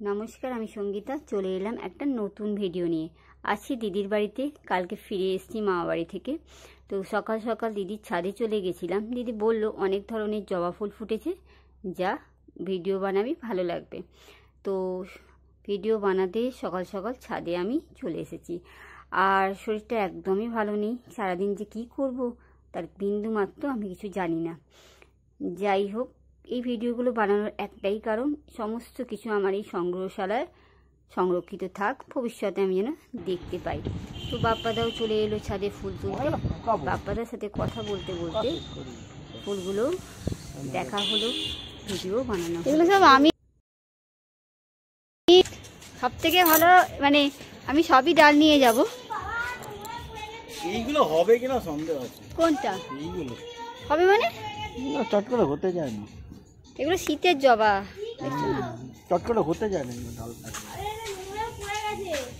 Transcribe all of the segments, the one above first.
নমস্কার, আমি সঙ্গীতা। চলে এলাম একটা নতুন ভিডিও নিয়ে। আছি দিদির বাড়িতে, কালকে ফিরে এসেছি মামা বাড়ি থেকে। তো সকাল সকাল দিদির ছাদে চলে গেছিলাম। দিদি বলল অনেক ধরনের জবা ফুল ফুটেছে, যা ভিডিও বানাবি, ভালো লাগবে। তো ভিডিও বানাতে সকাল সকাল ছাদে আমি চলে এসেছি। আর শরীরটা একদমই ভালো নেই। সারাদিন যে কী করব তার বিন্দু মাত্র আমি কিছু জানি না। যাই হোক, এই ভিডিওগুলো বানানোর একটাই কারণ, সমস্ত কিছু আমার এই সংগ্রহশালায় সংরক্ষিত থাক, ভবিষ্যতে আমি যেন দেখতে পাই। তো বাপ্পাদাও চলে এলো ছাদে ফুল তুলতে। বাপ্পাদার সাথে কথা বলতে বলতে ফুলগুলো দেখা হলো, ভিডিও বানানো। এগুলো সব আমি সব থেকে ভালো, মানে আমি সবই ডাল নিয়ে যাব। এইগুলো হবে কিনা সন্দেহ আছে। কোনটা এইগুলো হবে মানে চট করে হতে যায় না। এগুলো শীতের জবা, চট করে হতে যায় না।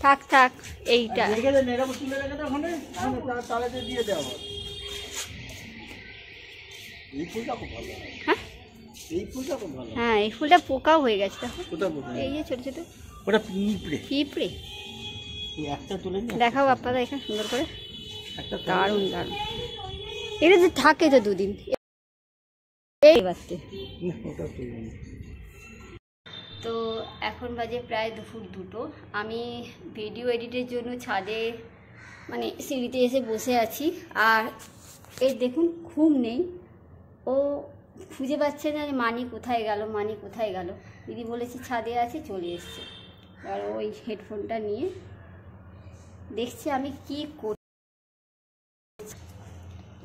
থাক থাক, এইটা দিয়ে দেওয়া। এই ফুলটা খুব ভালো। হ্যাঁ, এই ফুলটা খুব ভালো। হ্যাঁ, এই ফুলটা পোকাও হয়ে গেছে। দেখো কোথায় পোকা? এই যে ছোট ছোট ওটা পিঁপড়ে। পিঁপড়ে একটা তুলে নিয়ে দেখাও বাপ্পাদা এখানে সুন্দর করে। একটা দারুণ দারুণ। এটা যে থাকে তো দুদিন। তো এখন বাজে প্রায় দুপুর 2টো। আমি ভিডিও এডিটের জন্য ছাদে, মানে সিঁড়িতে এসে বসে আছি। আর এই দেখুন, ঘুম নেই। ও খুঁজে পাচ্ছে না মানি কোথায় গেল, মানি কোথায় গেল। দিদি বলেছি ছাদে আছে, চলে এসছে। আর ওই হেডফোনটা নিয়ে দেখছি আমি কি করি।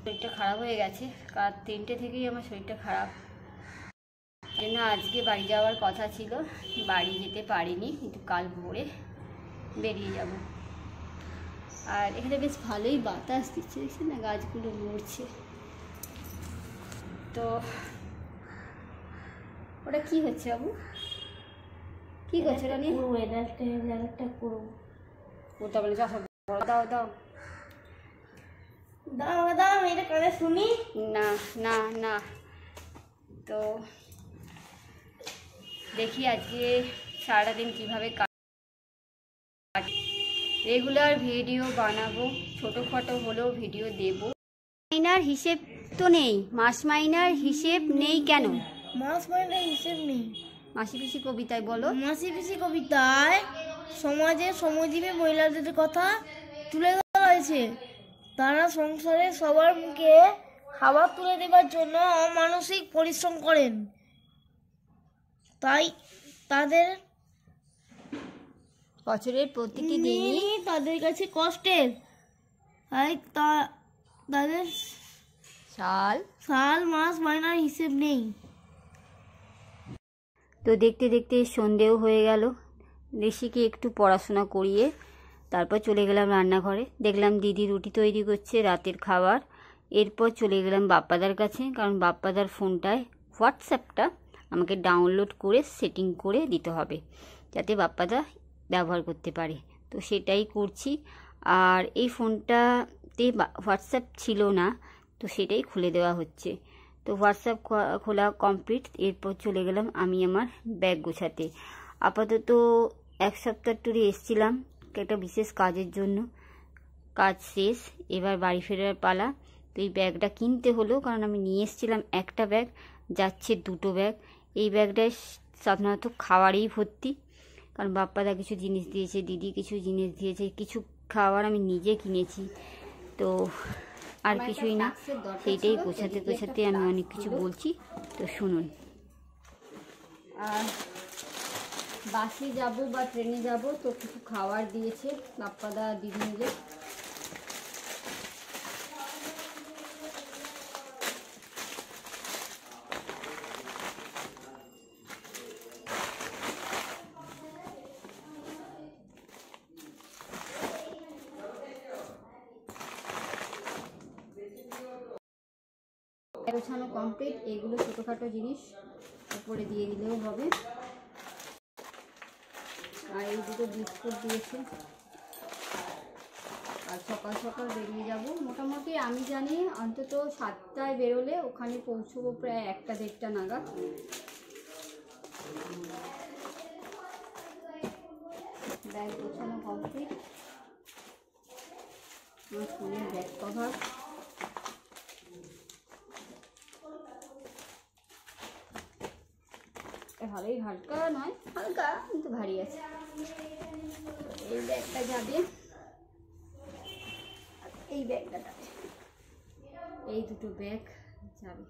শরীরটা খারাপ হয়ে গেছে, কাল 3টে থেকেই আমার শরীরটা খারাপ। জন্য আজকে বাড়ি যাওয়ার কথা ছিল, বাড়ি যেতে পারিনি, কিন্তু কাল ভোরে বেরিয়ে যাব। আর এখানে বেশ ভালোই বাতাস দিচ্ছে, দেখছেন না, গাছগুলো নড়ছে। তো ওটা কি হচ্ছে বাবু, কি করছে ওটা নিয়ে? ওটা বলে দাও দাও দাও দাও দাও, এটা কানে শুনি না না না। তো দেখি আজকে সারাদিন কীভাবে রেগুলার ভিডিও বানাবো, ছোটোখাটো হলেও ভিডিও দেব। মাইনার হিসেব তো নেই, মাস মাইনার হিসেব নেই কেন? মাস মাইনের হিসেব নেই। মাসি পিসি কবিতায় বলো। মাসি পিসি কবিতায় সমাজে শ্রমজীবী মহিলাদের কথা তুলে ধরা হয়েছে। তারা সংসারে সবার মুখে খাবার তুলে দেওয়ার জন্য অমানসিক পরিশ্রম করেন, তাই তাদের বছরের প্রতিটি দিনই তাদের কাছে কষ্টের। তাই তাদের সাল মাস মাইনার হিসেব নেই। তো দেখতে দেখতে সন্ধেও হয়ে গেল। ঋষিকে একটু পড়াশোনা করিয়ে তারপর চলে গেলাম রান্নাঘরে। দেখলাম দিদি রুটি তৈরি করছে, রাতের খাবার। এরপর চলে গেলাম বাপ্পাদার কাছে, কারণ বাপ্পাদার ফোনটায় হোয়াটসঅ্যাপটা আমাকে ডাউনলোড করে সেটিং করে দিতে হবে, যাতে বাপ্পাদা ব্যবহার করতে পারে। তো সেটাই করছি। আর এই ফোনটাতে হোয়াটসঅ্যাপ ছিল না, তো সেটাই খুলে দেওয়া হচ্ছে। তো হোয়াটসঅ্যাপ খোলা কমপ্লিট। এরপর চলে গেলাম আমি আমার ব্যাগ গোছাতে। আপাতত 1 সপ্তাহ ট্যুরে এসেছিলাম একটা বিশেষ কাজের জন্য, কাজ শেষ, এবার বাড়ি ফেরার পালা। তো এই ব্যাগটা কিনতে হলো, কারণ আমি নিয়ে এসেছিলাম একটা ব্যাগ, যাচ্ছে 2টো ব্যাগ। এই ব্যাগটায় সাধারণত খাবারেই ভর্তি, কারণ বাপ্পাদা কিছু জিনিস দিয়েছে, দিদি কিছু জিনিস দিয়েছে, কিছু খাবার আমি নিজে কিনেছি। তো আর কিছুই না, সেইটাই গোছাতে গোছাতে আমি অনেক কিছু বলছি, তো শুনুন। আর বাসে যাব বা ট্রেনে যাব, তো কিছু খাবার দিয়েছে বাপ্পাদা দিদি মিলে। গোছানো কমপ্লিট। এগুলো ছোটোখাটো জিনিস উপরে দিয়ে দিলেও হবে। আর এই দুটো বিস্কুট দিয়েছে। আর সকাল সকাল বেরিয়ে যাব, মোটামুটি আমি জানি অন্তত 7টায় বেরোলে ওখানে পৌঁছবো প্রায় 1টা 1:30 নাগাদ। ব্যাগ গোছানো কমপ্লিট। আমার ফোনের ব্যাগ কভার, ভালোই হালকা নয়, হালকা কিন্তু ভারী আছে। এই ব্যাগটা যাবে, এই ব্যাগটা যাবে, এই দুটো ব্যাগ যাবে।